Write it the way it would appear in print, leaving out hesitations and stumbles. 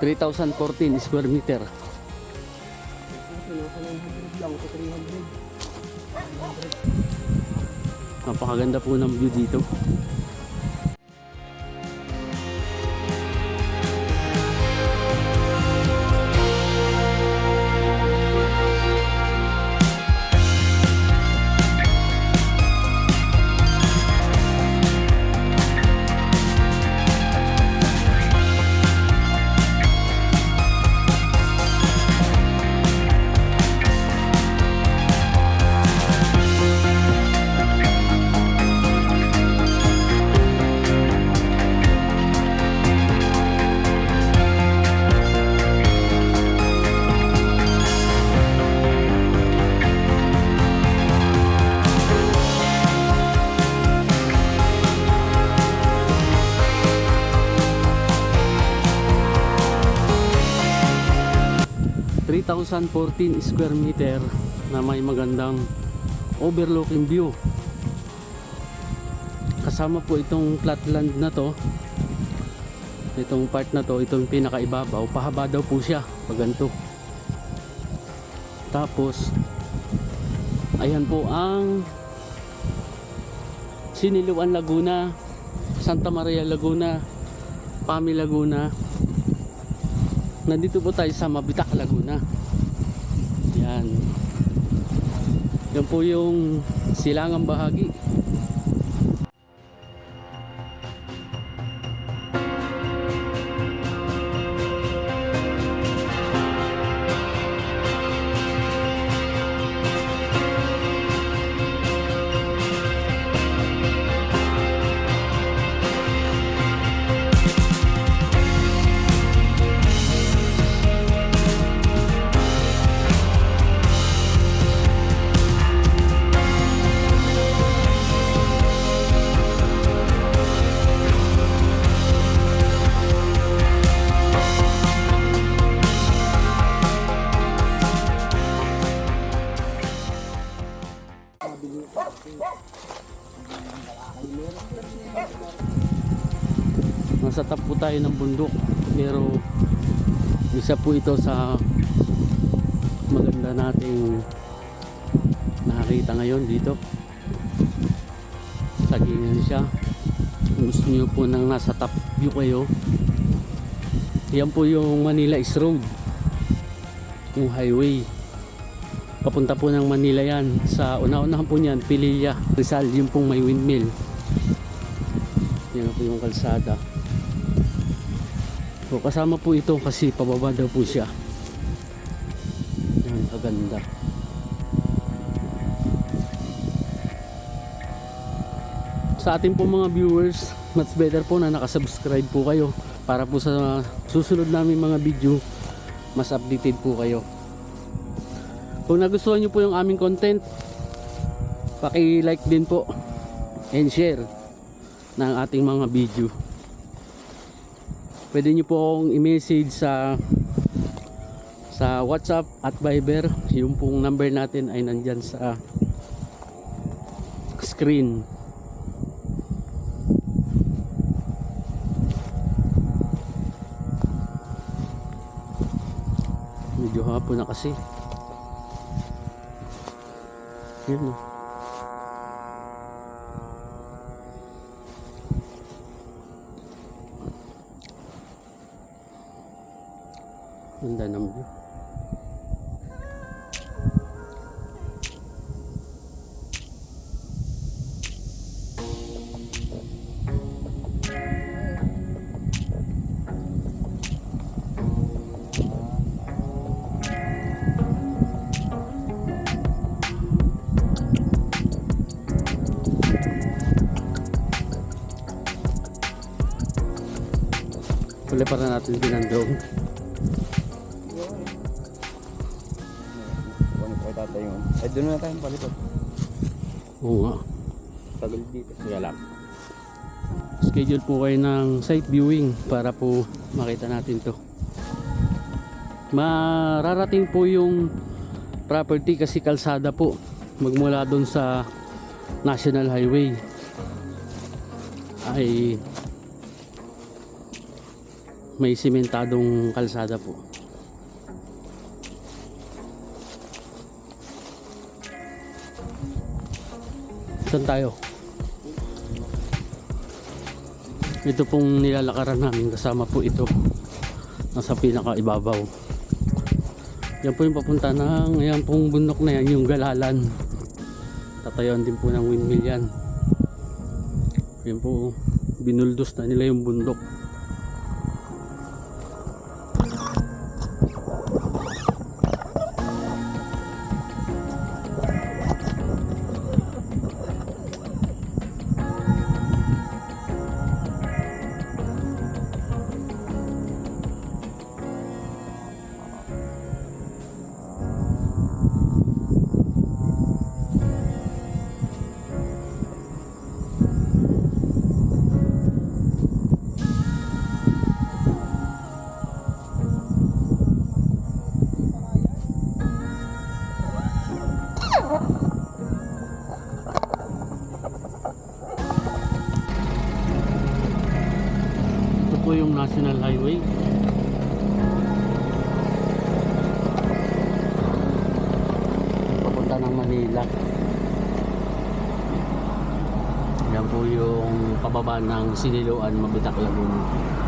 3,014 square meter. Napakaganda po ng view dito. (3,014 square meter) na may magandang overlooking view. Kasama po itong flatland na to, itong part na to, itong pinakaibabaw, pahaba daw po siya pag ganito. Tapos ayan po ang Siniluan Laguna, Santa Maria Laguna, Pami Laguna. Nandito po tayo sa Mabitak Laguna. Yan. Yan po yung silangang bahagi. Nasa top po tayo ng bundok, pero isa po ito sa maganda nating nakakita ngayon dito. Sagingan siya. Kung gusto niyo po nang nasa top view kayo, yan po yung Manila East Road, yung highway papunta po ng Manila. Yan sa una-unahan po niyan, Pililla, Rizal, yung pong may windmill. Yan po yung kalsada. So, kasama po ito kasi pababa daw po siya. Yan, kaganda. Sa ating po mga viewers, much better po na nakasubscribe po kayo para po sa susunod namin mga video, mas updated po kayo. Kung nagustuhan nyo po yung aming content, paki-like din po and share ng ating mga video. Pwede nyo po akong i-message sa WhatsApp at Viber. Yung pong number natin ay nandyan sa screen. Medyo hapon na kasi. Yan o. Ganda ng view. Huli para natin pinandong. Ay, doon na tayong palipad. Oo nga. Tagal dito. Sige lang. Schedule po kayo ng site viewing para po makita natin to. Mararating po yung property kasi kalsada po magmula doon sa National Highway ay may simentadong kalsada po. Saan tayo? Ito pong nilalakaran namin, kasama po ito. Nasa pinakaibabaw. Yan po yung papunta ng, yan pong bundok na yan, yung Galalan. Tatayuan din po ng windmill yan. Yan po, binuldos na nila yung bundok. Ito po yung National Highway. Papunta ng Manila. Yan po yung pababa ng Siniloan, Mabitak, Laguna.